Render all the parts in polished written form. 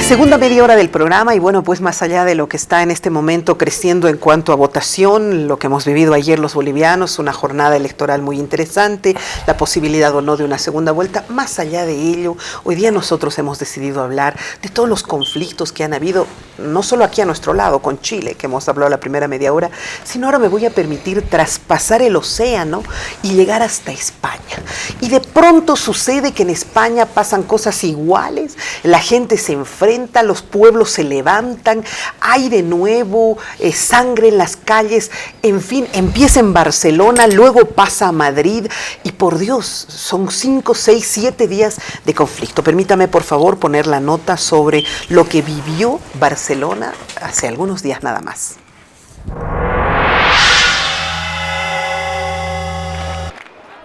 Segunda media hora del programa y bueno, pues más allá de lo que está en este momento creciendo en cuanto a votación, lo que hemos vivido ayer los bolivianos, una jornada electoral muy interesante, la posibilidad o no de una segunda vuelta, más allá de ello, hoy día nosotros hemos decidido hablar de todos los conflictos que han habido, no solo aquí a nuestro lado, con Chile, que hemos hablado la primera media hora, sino ahora me voy a permitir traspasar el océano y llegar hasta España. Y de pronto sucede que en España pasan cosas iguales, la gente se enfrenta, los pueblos se levantan, hay de nuevo sangre en las calles, en fin, empieza en Barcelona, luego pasa a Madrid y por Dios, son 5, 6, 7 días de conflicto. Permítame por favor poner la nota sobre lo que vivió Barcelona hace algunos días nada más.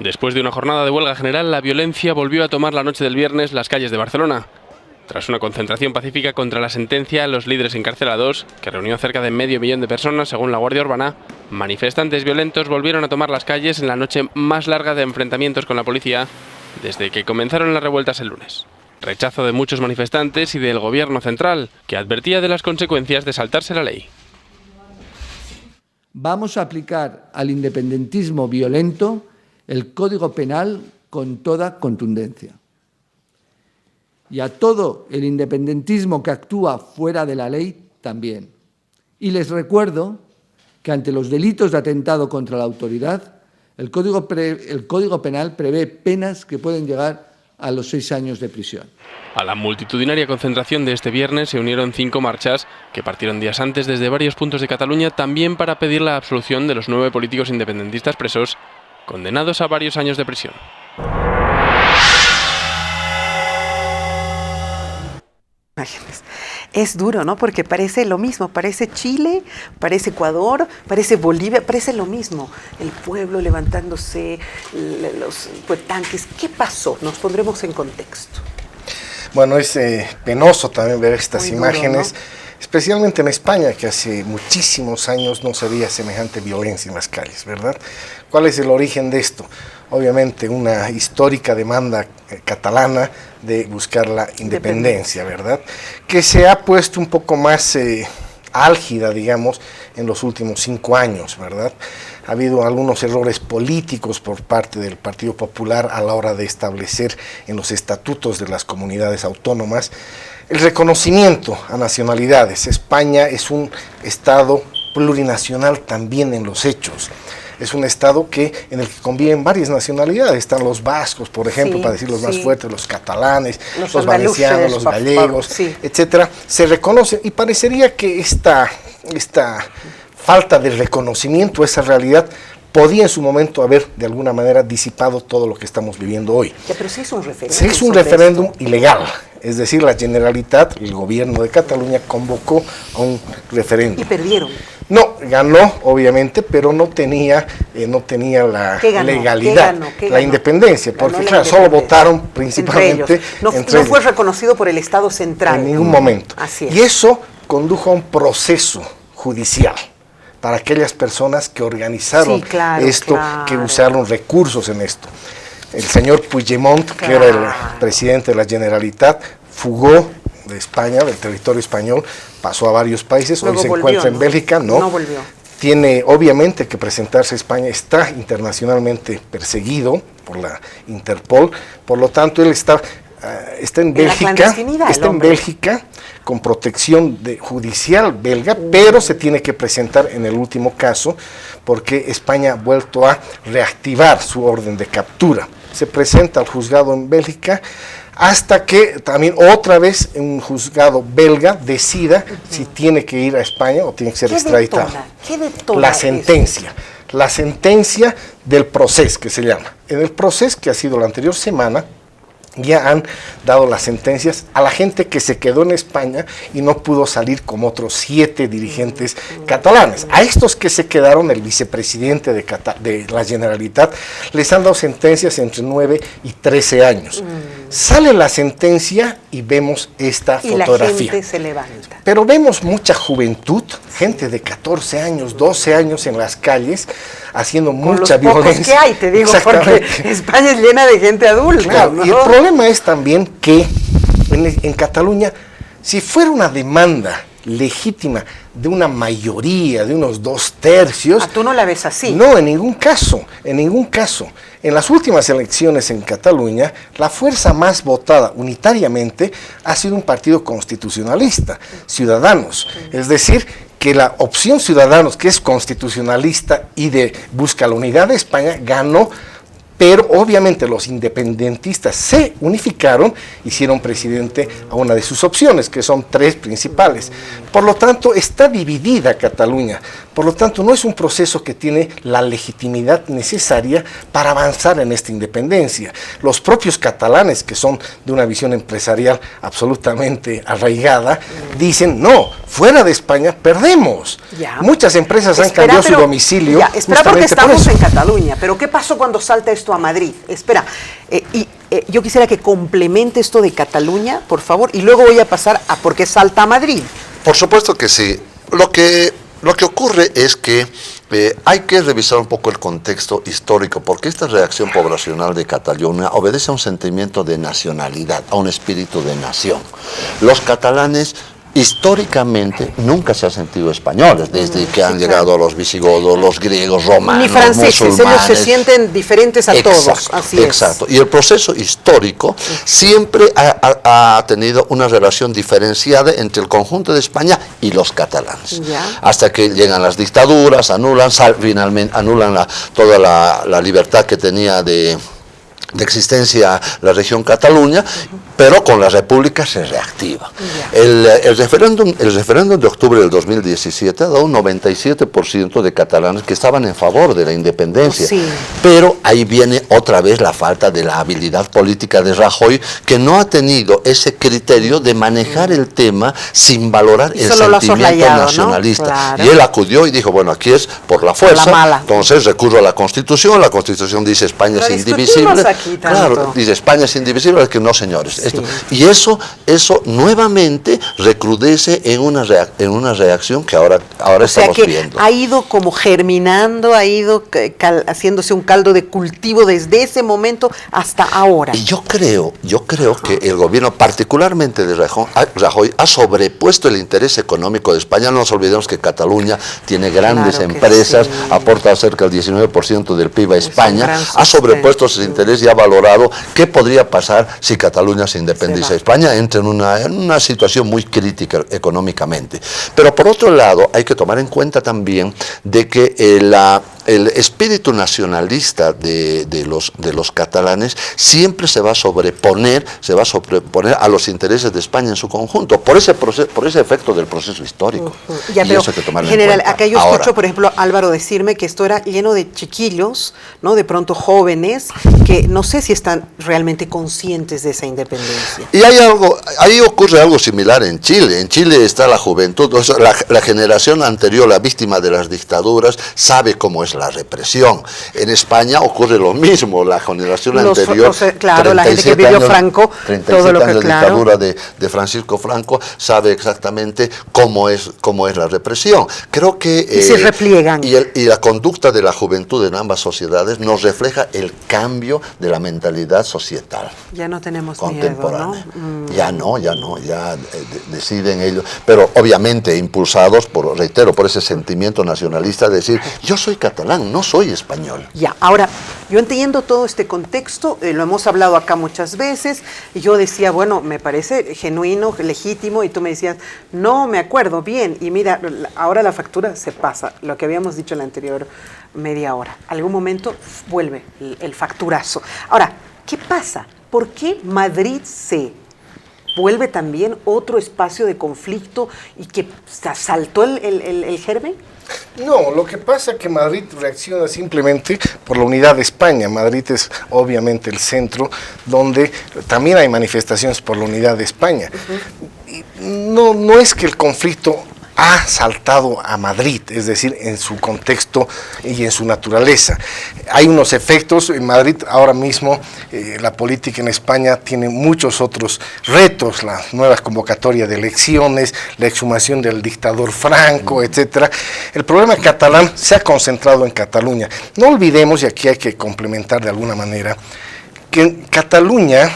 Después de una jornada de huelga general, la violencia volvió a tomar la noche del viernes las calles de Barcelona. Tras una concentración pacífica contra la sentencia a los líderes encarcelados, que reunió cerca de 500.000 de personas según la Guardia Urbana, manifestantes violentos volvieron a tomar las calles en la noche más larga de enfrentamientos con la policía desde que comenzaron las revueltas el lunes. Rechazo de muchos manifestantes y del gobierno central, que advertía de las consecuencias de saltarse la ley. Vamos a aplicar al independentismo violento el Código Penal con toda contundencia. Y a todo el independentismo que actúa fuera de la ley también. Y les recuerdo que ante los delitos de atentado contra la autoridad, el Código Penal prevé penas que pueden llegar a los 6 años de prisión. A la multitudinaria concentración de este viernes se unieron 5 marchas que partieron días antes desde varios puntos de Cataluña, también para pedir la absolución de los 9 políticos independentistas presos, condenados a varios años de prisión. Es duro, ¿no? Porque parece lo mismo, parece Chile, parece Ecuador, parece Bolivia, parece lo mismo. El pueblo levantándose, los tanques. ¿Qué pasó? Nos pondremos en contexto. Bueno, es penoso también ver estas Muy imágenes, duro, ¿no? Especialmente en España, que hace muchísimos años no se veía semejante violencia en las calles, ¿verdad? ¿Cuál es el origen de esto? Obviamente una histórica demanda catalana de buscar la independencia, ¿verdad? Que se ha puesto un poco más álgida, digamos, en los últimos 5 años, ¿verdad? Ha habido algunos errores políticos por parte del Partido Popular a la hora de establecer en los estatutos de las comunidades autónomas el reconocimiento a nacionalidades. España es un Estado plurinacional también en los hechos. Es un Estado en el que conviven varias nacionalidades. Están los vascos, por ejemplo, sí, para decir los más fuertes, los catalanes, los valencianos, los gallegos, sí, etcétera. Se reconoce y parecería que esta falta de reconocimiento, esa realidad, podía en su momento haber de alguna manera disipado todo lo que estamos viviendo hoy. Ya, pero sí es un referéndum. Sí es un referéndum ilegal. Es decir, la Generalitat, el gobierno de Cataluña, convocó a un referéndum. Y perdieron. No, ganó, obviamente, pero no tenía la legalidad, la independencia, porque claro, solo votaron principalmente entre ellos. No fue reconocido por el Estado central. En ningún momento. Así es. Y eso condujo a un proceso judicial para aquellas personas que organizaron que usaron recursos en esto. El señor Puigdemont, que era el presidente de la Generalitat, fugó de España, del territorio español, pasó a varios países, hoy se encuentra en Bélgica, no volvió. Tiene obviamente que presentarse a España, está internacionalmente perseguido por la Interpol, por lo tanto él está en Bélgica, con protección judicial belga, pero se tiene que presentar en el último caso, porque España ha vuelto a reactivar su orden de captura. Se presenta al juzgado en Bélgica, hasta que también otra vez un juzgado belga decida si tiene que ir a España o tiene que ser extraditado. ¿Qué detona La sentencia del proceso, que se llama. En el proceso, que ha sido la anterior semana, ya han dado las sentencias a la gente que se quedó en España y no pudo salir, como otros 7 dirigentes catalanes. A estos que se quedaron, el vicepresidente de la Generalitat, les han dado sentencias entre 9 y 13 años. Sale la sentencia y vemos esta fotografía. Y la gente se levanta. Pero vemos mucha juventud, gente de 14 años, 12 años en las calles, haciendo mucha violencia. Los pocos que hay, te digo, porque España es llena de gente adulta. Claro, ¿no? Y el problema es también que en Cataluña Si fuera una demanda legítima de una mayoría, de unos 2/3. ¿Tú no la ves así? No, en ningún caso, en ningún caso. En las últimas elecciones en Cataluña, la fuerza más votada unitariamente ha sido un partido constitucionalista, Ciudadanos. Es decir, que la opción Ciudadanos, que es constitucionalista y busca la unidad de España, ganó. Pero obviamente los independentistas se unificaron, hicieron presidente a una de sus opciones, que son 3 principales. Por lo tanto, está dividida Cataluña. Por lo tanto, no es un proceso que tiene la legitimidad necesaria para avanzar en esta independencia. Los propios catalanes, que son de una visión empresarial absolutamente arraigada, dicen, no, fuera de España perdemos. Ya. Muchas empresas han cambiado su domicilio. Ya, espera, porque justamente por estamos eso. en Cataluña, pero ¿qué pasó cuando salta esto a Madrid? Espera, yo quisiera que complemente esto de Cataluña, por favor, y luego voy a pasar a por qué salta a Madrid. Por supuesto que sí. Lo que ocurre es que hay que revisar un poco el contexto histórico, porque esta reacción poblacional de Cataluña obedece a un sentimiento de nacionalidad, a un espíritu de nación. Los catalanes históricamente nunca se han sentido españoles, desde que han llegado los visigodos, los griegos, romanos, Ni franceses, musulmanes. ellos se sienten diferentes a todos, así es. Exacto, y el proceso histórico siempre ha tenido una relación diferenciada entre el conjunto de España y los catalanes. Ya. Hasta que llegan las dictaduras, finalmente anulan toda la libertad que tenía de existencia la región Cataluña, pero con la República se reactiva. El referéndum de octubre del 2017 ha dado un 97% de catalanes que estaban en favor de la independencia. Sí. Pero ahí viene otra vez la falta de la habilidad política de Rajoy, que no ha tenido ese criterio de manejar el tema sin valorar el sentimiento nacionalista. ¿No? Claro. Y él acudió y dijo, bueno, aquí es por la fuerza, la mala. Entonces recurro a la Constitución dice España es indivisible. Claro, dice España es indivisible, es que no, señores. Sí. Y eso nuevamente recrudece en una reacción que ahora estamos viendo. Ha ido como germinando, ha ido haciéndose un caldo de cultivo desde ese momento hasta ahora. Y yo creo que el gobierno, particularmente de Rajoy, ha sobrepuesto el interés económico de España. No nos olvidemos que Cataluña tiene grandes empresas, sí. Aporta cerca del 19% del PIB a España, ha sobrepuesto ese interés y ha valorado qué podría pasar si Cataluña se independiza. España entra en una situación muy crítica económicamente. Pero por otro lado, hay que tomar en cuenta también de que el espíritu nacionalista de los catalanes siempre se va a sobreponer a los intereses de España en su conjunto, por ese efecto del proceso histórico. Ya, y eso hay que tomarlo en general, cuenta. acá yo escucho, por ejemplo, Álvaro decirme que esto era lleno de chiquillos, ¿no? De pronto jóvenes, que no sé si están realmente conscientes de esa independencia. Y ahí ocurre algo similar en Chile. En Chile está la juventud, o sea, la generación anterior, la víctima de las dictaduras, sabe cómo es la represión. En España ocurre lo mismo, la generación anterior, claro, la gente que vivió Franco, 37 todo lo que, años de dictadura de Francisco Franco, sabe exactamente cómo es la represión. Creo que y se repliegan. Y la conducta de la juventud en ambas sociedades nos refleja el cambio de la mentalidad societal. Ya no tenemos contemporánea. Miedo, ¿no? Ya deciden ellos, pero obviamente impulsados por ese sentimiento nacionalista de decir, yo soy catalán, no soy español. Ya, ahora, yo entiendo todo este contexto, lo hemos hablado acá muchas veces, y yo decía, bueno, me parece genuino, legítimo, y tú me decías, no me acuerdo bien, y mira, ahora la factura se pasa, lo que habíamos dicho en la anterior media hora. Algún momento vuelve el facturazo. Ahora, ¿qué pasa? ¿Por qué Madrid se vuelve también otro espacio de conflicto y que saltó el germen? No, lo que pasa es que Madrid reacciona simplemente por la unidad de España. Madrid es obviamente el centro donde también hay manifestaciones por la unidad de España. Y no es que el conflicto ha saltado a Madrid, es decir, en su contexto y en su naturaleza. Hay unos efectos, en Madrid ahora mismo la política en España tiene muchos otros retos, las nuevas convocatorias de elecciones, la exhumación del dictador Franco, etcétera. El problema catalán se ha concentrado en Cataluña. No olvidemos, y aquí hay que complementar de alguna manera, que en Cataluña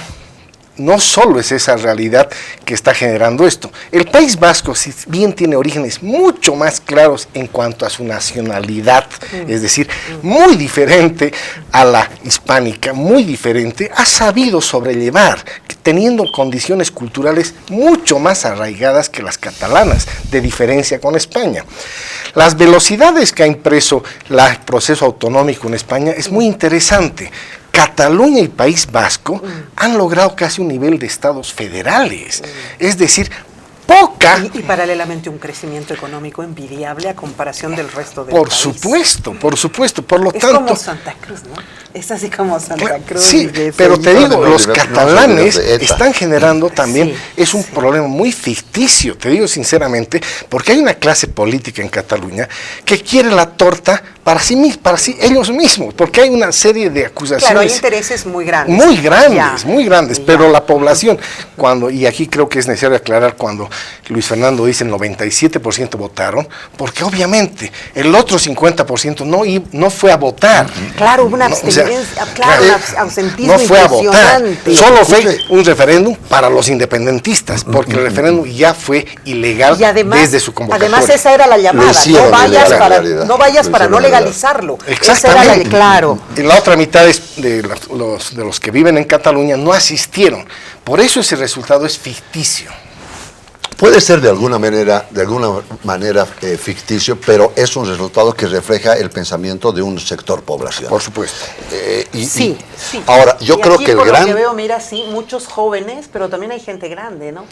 no solo es esa realidad que está generando esto. El País Vasco, si bien tiene orígenes mucho más claros en cuanto a su nacionalidad, es decir, muy diferente a la hispánica, muy diferente, ha sabido sobrellevar, teniendo condiciones culturales mucho más arraigadas que las catalanas, de diferencia con España. Las velocidades que ha impreso el proceso autonómico en España es muy interesante. Cataluña y País Vasco han logrado casi un nivel de estados federales, es decir, poca... Y paralelamente un crecimiento económico envidiable a comparación del resto del Por país. supuesto, por lo tanto... Es como Santa Cruz, ¿no? Es así como Santa Cruz. Sí, pero te digo, los catalanes están generando también, es un problema muy ficticio, te digo sinceramente, porque hay una clase política en Cataluña que quiere la torta para sí ellos mismos, porque hay una serie de acusaciones. Claro, hay intereses muy grandes. Muy grandes, pero la población, y aquí creo que es necesario aclarar, cuando Luis Fernando dice el 97% votaron, porque obviamente el otro 50% no fue a votar. Claro, hubo una abstención. Claro, un ausentismo no fue a votar, solo fue un referéndum para los independentistas, porque el referéndum ya fue ilegal desde su convocatoria. Además esa era la llamada, no vayas para no legalizarlo. Exactamente. Claro. Y la otra mitad de los que viven en Cataluña no asistieron, por eso ese resultado es ficticio. Puede ser de alguna manera ficticio, pero es un resultado que refleja el pensamiento de un sector poblacional. Por supuesto. Sí. Ahora, yo creo que el gran... Lo que veo, mira, sí, muchos jóvenes, pero también hay gente grande, ¿no?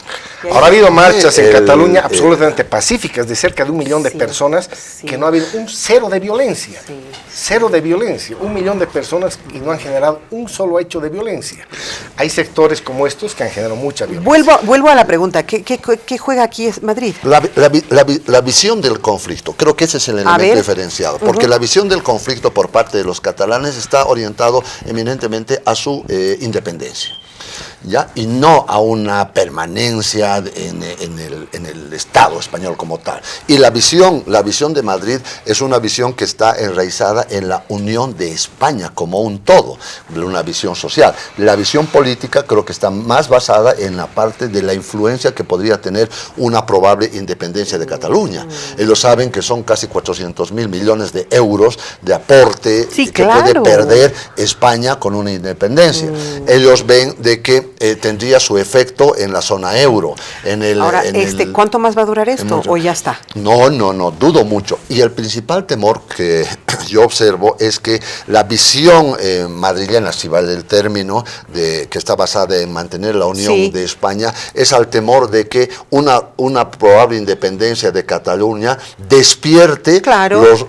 Ahora ha habido marchas en Cataluña absolutamente pacíficas de cerca de 1 millón de personas que no ha habido un cero de violencia. Cero de violencia. 1 millón de personas y no han generado un solo hecho de violencia. Hay sectores como estos que han generado mucha violencia. Vuelvo a la pregunta, ¿qué juega aquí Madrid? La visión del conflicto, creo que ese es el elemento diferenciado, porque la visión del conflicto por parte de los catalanes está orientado eminentemente a su independencia. ¿Ya? Y no a una permanencia en el Estado español como tal. Y la visión de Madrid es una visión que está enraizada en la unión de España como un todo, una visión social. La visión política creo que está más basada en la parte de la influencia que podría tener una probable independencia de Cataluña. Ellos saben que son casi 400.000 millones de euros de aporte que puede perder España con una independencia. Ellos ven de que tendría su efecto en la zona euro. Ahora, ¿cuánto más va a durar esto o ya está? No, dudo mucho. Y el principal temor que yo observo es que la visión madrileña, si vale el término, que está basada en mantener la unión de España, es al temor de que una probable independencia de Cataluña despierte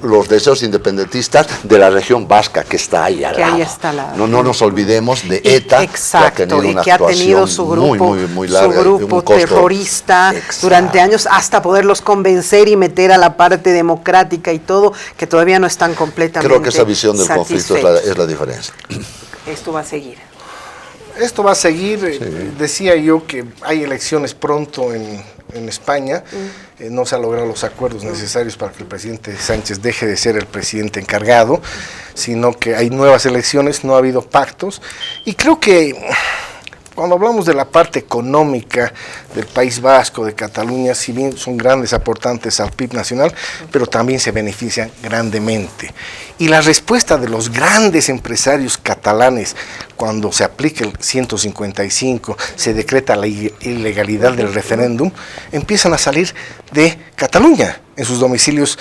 los deseos independentistas de la región vasca que está ahí al lado. Ahí está no nos olvidemos de ETA, que ha tenido su grupo, muy larga, su grupo terrorista durante años, hasta poderlos convencer y meter a la parte democrática y todo, que todavía no están completamente Creo que esa visión del conflicto es la diferencia. Esto va a seguir. Esto va a seguir, decía yo que hay elecciones pronto en España, no se han logrado los acuerdos necesarios para que el presidente Sánchez deje de ser el presidente encargado, sino que hay nuevas elecciones, no ha habido pactos, y creo que cuando hablamos de la parte económica del País Vasco, de Cataluña, si bien son grandes aportantes al PIB nacional, pero también se benefician grandemente. Y la respuesta de los grandes empresarios catalanes, cuando se aplica el 155, se decreta la ilegalidad del referéndum, empiezan a salir de Cataluña, en sus domicilios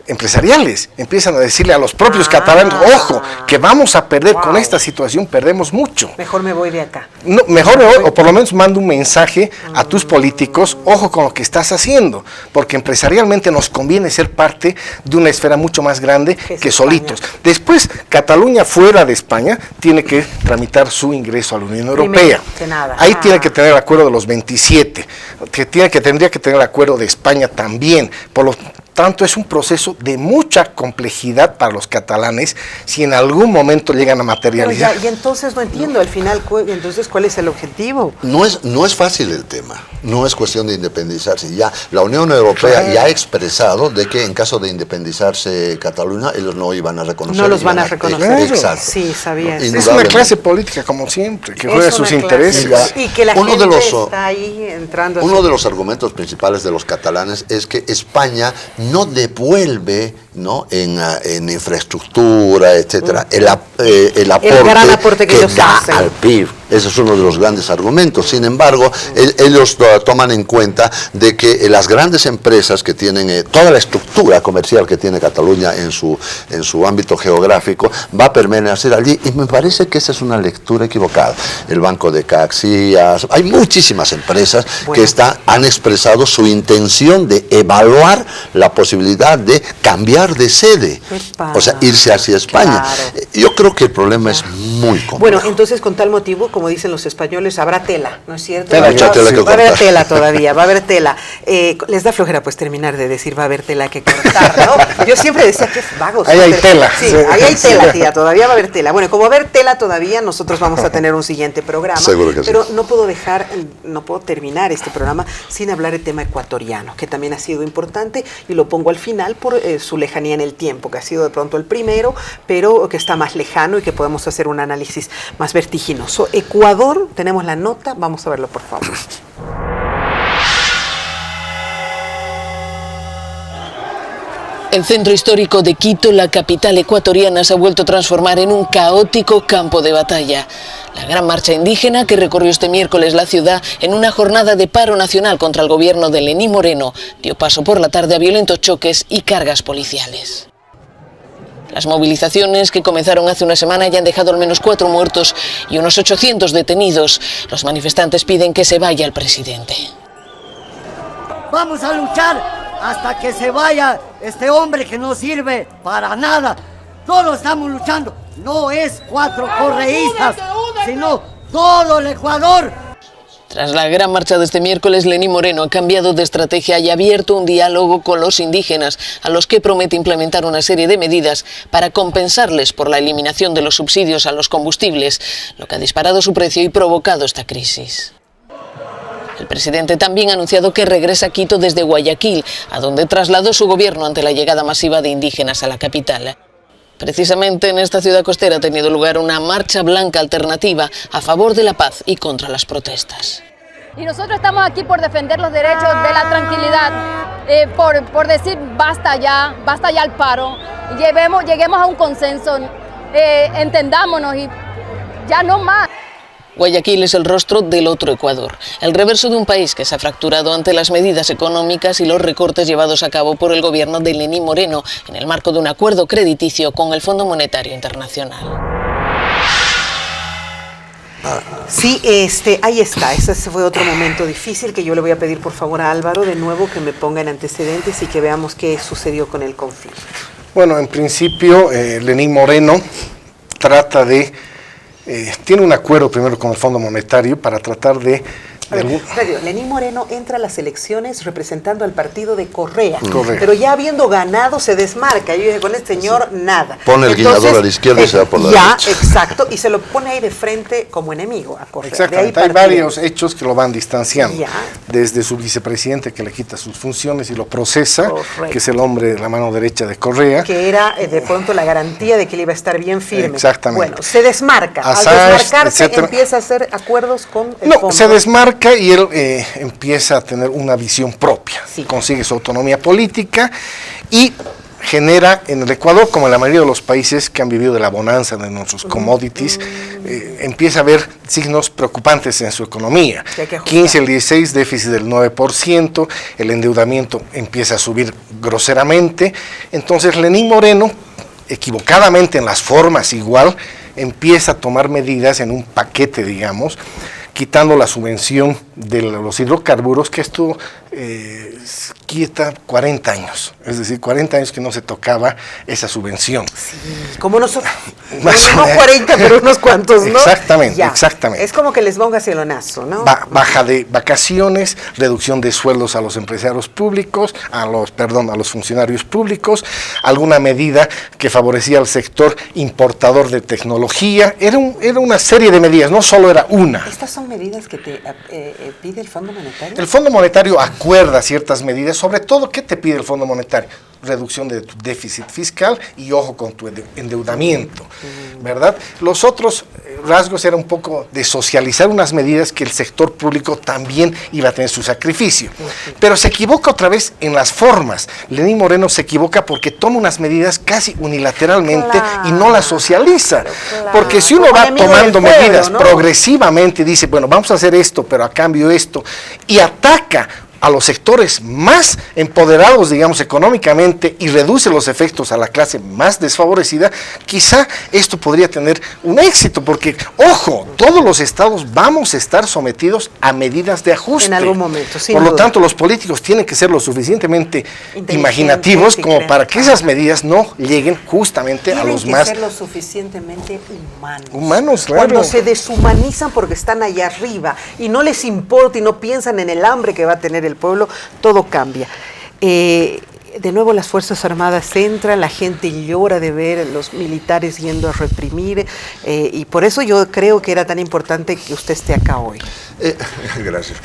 empresariales, empiezan a decirle a los propios catalanes, ojo, que vamos a perder con esta situación, perdemos mucho. Mejor me voy de acá. No, mejor me voy, o por lo menos mando un mensaje a tus políticos, ojo con lo que estás haciendo, porque empresarialmente nos conviene ser parte de una esfera mucho más grande que solitos. Después, Cataluña fuera de España tiene que tramitar su ingreso a la Unión Europea. Ahí tiene que tener el acuerdo de los 27, tendría que tener el acuerdo de España también, tanto es un proceso de mucha complejidad para los catalanes si en algún momento llegan a materializar. Pero ya, y entonces no entiendo, al final, entonces, ¿cuál es el objetivo? No es fácil el tema, no es cuestión de independizarse. Ya la Unión Europea ya ha expresado de que en caso de independizarse Cataluña, ellos no iban a reconocer. No los van a reconocer. Exacto. Sí, sabía. Es una clase política, como siempre, que juega sus intereses. Y que la gente está ahí entrando. Uno de los argumentos principales de los catalanes es que España no devuelve, ¿no?, en infraestructura, etcétera, el gran aporte que ellos da hacen al PIB. Ese es uno de los grandes argumentos. Sin embargo, ellos toman en cuenta de que las grandes empresas que tienen toda la estructura comercial que tiene Cataluña en su ámbito geográfico va a permanecer allí, y me parece que esa es una lectura equivocada. El Banco de Caxias, hay muchísimas empresas que han expresado su intención de evaluar la posibilidad de cambiar de sede, o sea, irse hacia España. Claro. Yo creo que el problema es muy complejo. Bueno, entonces, con tal motivo, como dicen los españoles, habrá tela, ¿no es cierto? Va a haber tela todavía, va a haber tela. Les da flojera pues terminar de decir va a haber tela que cortar, ¿no? Yo siempre decía que vagos. Ahí hay tela. Sí, ahí hay tela, tía, todavía va a haber tela. Bueno, como va a haber tela todavía, nosotros vamos a tener un siguiente programa. Seguro que pero sí. no puedo terminar este programa sin hablar del tema ecuatoriano, que también ha sido importante, y lo pongo al final por su lejanía en el tiempo, que ha sido de pronto el primero, pero que está más lejano y que podemos hacer un análisis más vertiginoso. Ecuador, tenemos la nota, vamos a verlo por favor. El centro histórico de Quito, la capital ecuatoriana, se ha vuelto a transformar en un caótico campo de batalla. La gran marcha indígena que recorrió este miércoles la ciudad en una jornada de paro nacional contra el gobierno de Lenín Moreno dio paso por la tarde a violentos choques y cargas policiales. Las movilizaciones, que comenzaron hace una semana, ya han dejado al menos 4 muertos y unos 800 detenidos. Los manifestantes piden que se vaya el presidente. Vamos a luchar hasta que se vaya este hombre que no sirve para nada. Todos estamos luchando. No es 4 correístas, sino todo el Ecuador. Tras la gran marcha de este miércoles, Lenín Moreno ha cambiado de estrategia y ha abierto un diálogo con los indígenas, a los que promete implementar una serie de medidas para compensarles por la eliminación de los subsidios a los combustibles, lo que ha disparado su precio y provocado esta crisis. El presidente también ha anunciado que regresa a Quito desde Guayaquil, a donde trasladó su gobierno ante la llegada masiva de indígenas a la capital. Precisamente en esta ciudad costera ha tenido lugar una marcha blanca alternativa a favor de la paz y contra las protestas. Y nosotros estamos aquí por defender los derechos de la tranquilidad, por decir basta ya al paro, lleguemos a un consenso, entendámonos y ya no más. Guayaquil es el rostro del otro Ecuador, el reverso de un país que se ha fracturado ante las medidas económicas y los recortes llevados a cabo por el gobierno de Lenín Moreno en el marco de un acuerdo crediticio con el Fondo Monetario Internacional. Sí, ahí está, ese fue otro momento difícil que yo le voy a pedir por favor a Álvaro de nuevo que me ponga en antecedentes y que veamos qué sucedió con el conflicto. Bueno, en principio Lenín Moreno trata de tiene un acuerdo primero con el Fondo Monetario para tratar de... Lenín Moreno entra a las elecciones representando al partido de Correa, Correcto. Pero ya habiendo ganado se desmarca. Yo dije, con este señor nada. Pone el guiñador a la izquierda y se va por la derecha. Exacto, y se lo pone ahí de frente como enemigo a Correa. Exactamente, hay varios hechos que lo van distanciando. Ya. Desde su vicepresidente que le quita sus funciones y lo procesa, Correcto. que es el hombre de la mano derecha de Correa. Que era de pronto la garantía de que él iba a estar bien firme. Exactamente. Bueno, se desmarca. Assange, al desmarcarse etcétera. empieza a hacer acuerdos con el No, fondo. se desmarca y él empieza a tener una visión propia, Sí. Consigue su autonomía política y genera en el Ecuador, como en la mayoría de los países que han vivido de la bonanza de nuestros commodities, empieza a ver signos preocupantes en su economía. 15, el 16, déficit del 9%, el endeudamiento empieza a subir groseramente. Entonces Lenín Moreno, equivocadamente en las formas igual, empieza a tomar medidas en un paquete, digamos, quitando la subvención de los hidrocarburos, que esto quieta 40 años, es decir, 40 años que no se tocaba esa subvención. Sí, como nosotros, Más no 40, pero unos cuantos, ¿no? Exactamente, Ya. exactamente. Es como que les ponga cielonazo, ¿no? Baja de vacaciones, reducción de sueldos a los empresarios públicos, a los funcionarios públicos, alguna medida que favorecía al sector importador de tecnología, era una serie de medidas, no solo era una. ¿Estas son medidas que te pide el Fondo Monetario? El Fondo Monetario acuerda ciertas medidas, sobre todo, ¿qué te pide el Fondo Monetario? Reducción de tu déficit fiscal y ojo con tu endeudamiento, ¿verdad? Los otros rasgos era un poco de socializar unas medidas que el sector público también iba a tener su sacrificio. Pero se equivoca otra vez en las formas. Lenín Moreno se equivoca porque toma unas medidas casi unilateralmente y no las socializa. Porque si uno va tomando medidas progresivamente, dice, bueno, vamos a hacer esto, pero a cambio esto, y ataca a los sectores más empoderados, digamos, económicamente, y reduce los efectos a la clase más desfavorecida, quizá esto podría tener un éxito, porque, ojo, todos los estados vamos a estar sometidos a medidas de ajuste. En algún momento, sin Por lo duda. tanto, los políticos tienen que ser lo suficientemente imaginativos como para que esas medidas no lleguen justamente a los más... Tienen que ser lo suficientemente humanos. Humanos, claro. Cuando se deshumanizan porque están allá arriba y no les importa y no piensan en el hambre que va a tener el pueblo, todo cambia. De nuevo las Fuerzas Armadas entran, la gente llora de ver a los militares yendo a reprimir, y por eso yo creo que era tan importante que usted esté acá hoy. Gracias.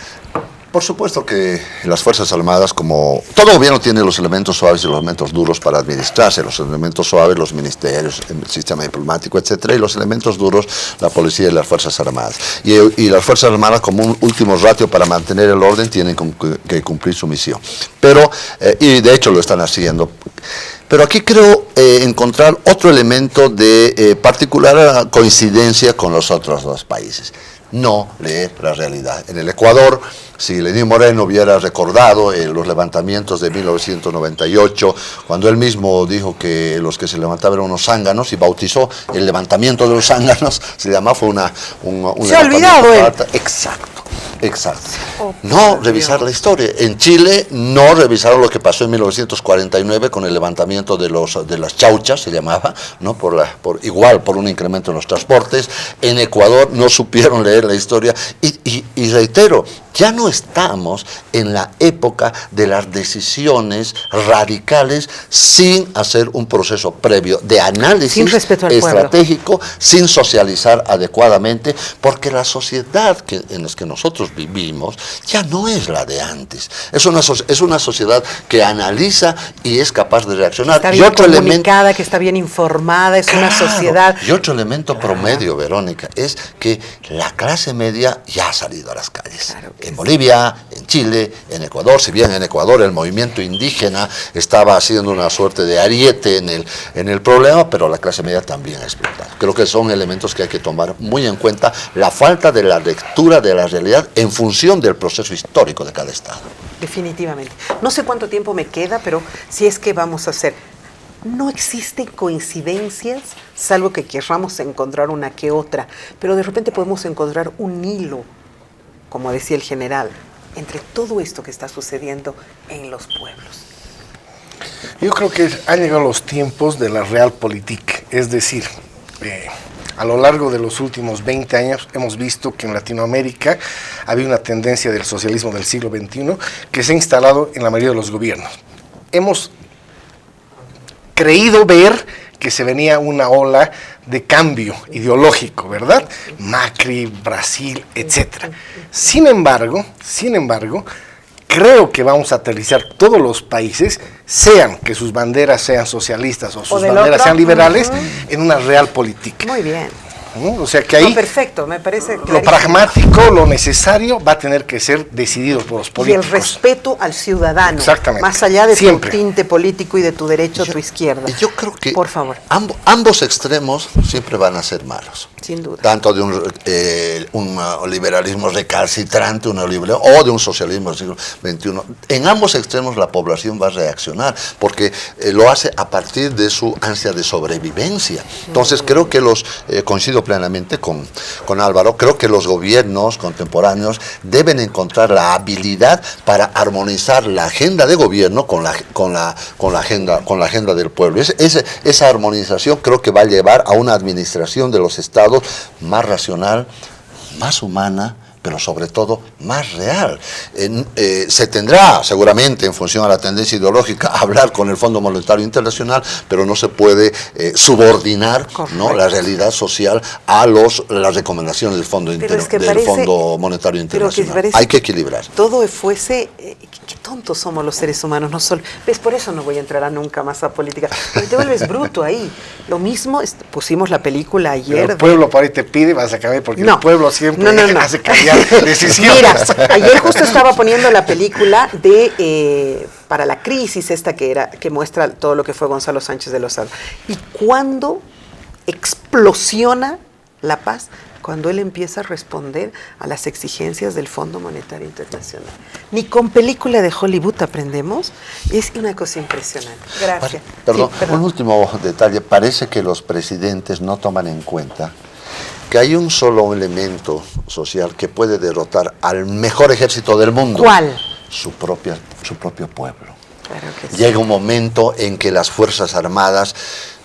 Por supuesto que las Fuerzas Armadas, como todo gobierno, tiene los elementos suaves y los elementos duros para administrarse. Los elementos suaves, los ministerios, el sistema diplomático, etcétera, y los elementos duros, la policía y las Fuerzas Armadas. Y las Fuerzas Armadas, como un último ratio para mantener el orden, tienen que cumplir su misión. Pero, y de hecho lo están haciendo. Pero aquí creo encontrar otro elemento de particular coincidencia con los otros dos países. No leer la realidad. En el Ecuador, si Lenín Moreno hubiera recordado los levantamientos de 1998, cuando él mismo dijo que los que se levantaban eran unos zánganos y bautizó el levantamiento de los zánganos, se llamaba, fue un se ha olvidado él. Exacto. No revisar la historia. En Chile no revisaron lo que pasó en 1949 con el levantamiento de las chauchas, se llamaba, ¿no? por un incremento en los transportes. En Ecuador no supieron leer la historia y reitero, ya no estamos en la época de las decisiones radicales sin hacer un proceso previo de análisis estratégico, sin socializar adecuadamente, porque la sociedad en la que nosotros vivimos ya no es la de antes. Es una sociedad que analiza y es capaz de reaccionar. Está bien comunicada, que está bien informada, es una sociedad. Y otro elemento promedio, Verónica, es que la clase media ya ha salido a las calles. En Bolivia, en Chile, en Ecuador, si bien en Ecuador el movimiento indígena estaba haciendo una suerte de ariete en el problema, pero la clase media también ha explotado. Creo que son elementos que hay que tomar muy en cuenta, la falta de la lectura de la realidad en función del proceso histórico de cada estado. Definitivamente. No sé cuánto tiempo me queda, pero si es que vamos a hacer... No existen coincidencias, salvo que querramos encontrar una que otra, pero de repente podemos encontrar un hilo, como decía el general, entre todo esto que está sucediendo en los pueblos. Yo creo que han llegado los tiempos de la realpolitik, es decir, a lo largo de los últimos 20 años hemos visto que en Latinoamérica había una tendencia del socialismo del siglo XXI que se ha instalado en la mayoría de los gobiernos. Hemos creído ver que se venía una ola de cambio ideológico, ¿verdad? Macri, Brasil, etcétera. Sin embargo, creo que vamos a aterrizar todos los países, sean que sus banderas sean socialistas o sus banderas sean liberales, en una realpolitik. Muy bien. ¿No? O sea que ahí no, perfecto, me parece lo pragmático, lo necesario va a tener que ser decidido por los políticos. Y el respeto al ciudadano. Exactamente. Más allá de tu tinte político y de tu derecho a tu izquierda. Yo creo que por favor. Ambos extremos siempre van a ser malos. Sin duda. Tanto de un liberalismo recalcitrante, o de un socialismo del siglo XXI. En ambos extremos la población va a reaccionar, porque lo hace a partir de su ansia de sobrevivencia. Entonces creo que coincido coincido plenamente con Álvaro. Creo que los gobiernos contemporáneos deben encontrar la habilidad para armonizar la agenda de gobierno con la agenda del pueblo. Esa armonización creo que va a llevar a una administración de los estados más racional, más humana, pero sobre todo más real. Se tendrá seguramente, en función a la tendencia ideológica, a hablar con el Fondo Monetario Internacional, pero no se puede subordinar, ¿no?, la realidad social a las recomendaciones del Fondo Monetario Internacional. Hay que equilibrar. Todo fuese... Qué tontos somos los seres humanos, no solo... ¿Ves? Por eso no voy a entrar nunca más a política. Porque te vuelves bruto ahí. Lo mismo, pusimos la película ayer... Pero el pueblo por ahí te pide, vas a cambiar, porque el pueblo siempre hace cambiar decisiones. Mira, ayer justo estaba poniendo la película para la crisis esta que muestra todo lo que fue Gonzalo Sánchez de Lozada. Y cuando explosiona la paz, cuando él empieza a responder a las exigencias del Fondo Monetario Internacional. Ni con película de Hollywood aprendemos. Es una cosa impresionante. Gracias. Perdón, un último detalle. Parece que los presidentes no toman en cuenta que hay un solo elemento social que puede derrotar al mejor ejército del mundo. ¿Cuál? Su propio pueblo. Claro que sí. Llega un momento en que las Fuerzas Armadas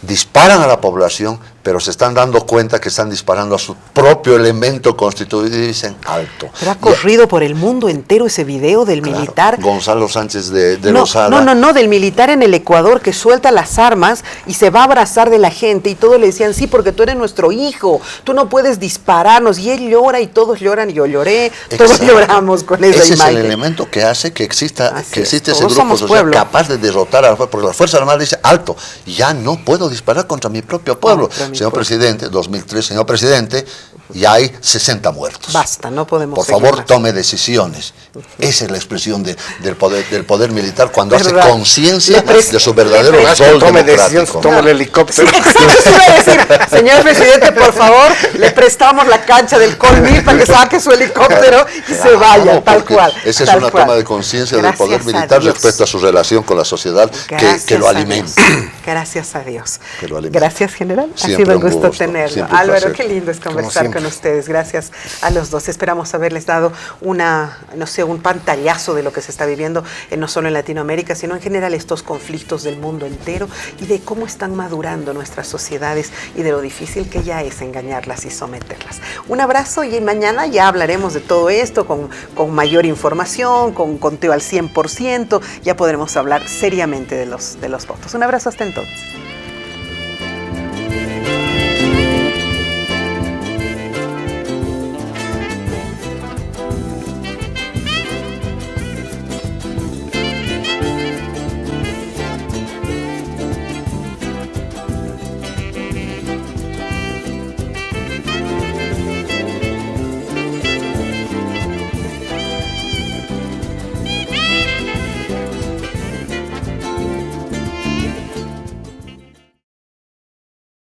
disparan a la población, pero se están dando cuenta que están disparando a su propio elemento constituido y dicen alto. Pero ha corrido por el mundo entero ese video del militar. Gonzalo Sánchez de Lozada. No, del militar en el Ecuador que suelta las armas y se va a abrazar de la gente y todos le decían, sí, porque tú eres nuestro hijo, tú no puedes dispararnos. Y él llora y todos lloran, y yo lloré, todos lloramos con esa imagen. Ese es el elemento que hace que exista ese grupo social pueblo, capaz de derrotar a porque las Fuerzas Armadas dicen, alto, ya no puedo disparar contra mi propio pueblo. Señor presidente, 2003, señor presidente, ya hay 60 muertos. Basta, no podemos. Por favor, tome decisiones. Esa es la expresión del poder militar cuando hace conciencia de su verdadero rol tome democrático. Tome el helicóptero. Eso iba a decir, señor presidente, por favor, le prestamos la cancha del Colmil para que saque su helicóptero y se vaya, tal cual. Esa es una toma de conciencia del poder militar respecto a su relación con la sociedad que lo alimenta. Gracias a Dios. alimenta. Gracias, general. Siempre ha sido un gusto tenerlo. Un Álvaro, qué lindo es conversar con ustedes. Gracias a los dos. Esperamos haberles dado un pantallazo de lo que se está viviendo, no solo en Latinoamérica, sino en general estos conflictos del mundo entero y de cómo están madurando nuestras sociedades y de lo difícil que ya es engañarlas y someterlas. Un abrazo y mañana ya hablaremos de todo esto con mayor información, con conteo al 100%. Ya podremos hablar seriamente de los votos. Un abrazo hasta entonces.